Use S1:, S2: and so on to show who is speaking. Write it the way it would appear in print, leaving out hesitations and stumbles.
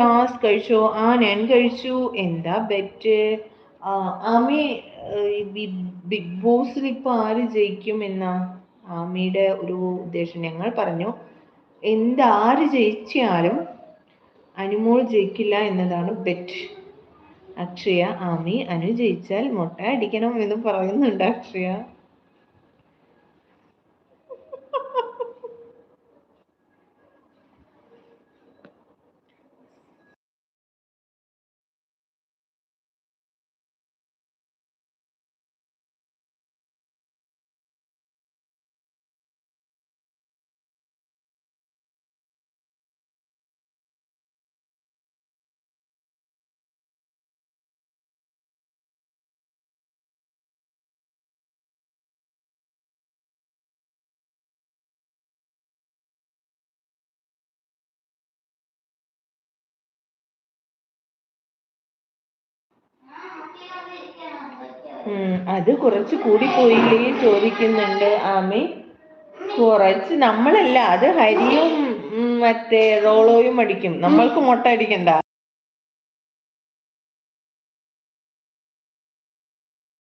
S1: ടാസ് കഴിച്ചോ? ഞാൻ കഴിച്ചു. എന്താ ബെറ്റ്? ആമി, ബിഗ് ബോസിൽ ഇപ്പൊ ആര് ജയിക്കും എന്നാ ആമിയുടെ ഒരു ഉദ്ദേശം? ഞങ്ങൾ പറഞ്ഞു ആര് ജയിച്ചാലും അനുമോൾ ജയിക്കില്ല എന്നതാണ് ബെറ്റ്. അക്ഷയ, ആമി, അനു ജയിച്ചാൽ മുട്ട അടിക്കണം എന്ന് പറയുന്നുണ്ട് അക്ഷയ. അത് കുറച്ച് കൂടിപ്പോയില്ലേ ചോദിക്കുന്നുണ്ട് ആമി. കുറച്ച് നമ്മളല്ല, അത് ഹരിയും മറ്റേ റോളോയും അടിക്കും, നമ്മൾക്ക് മുട്ട അടിക്കണ്ട.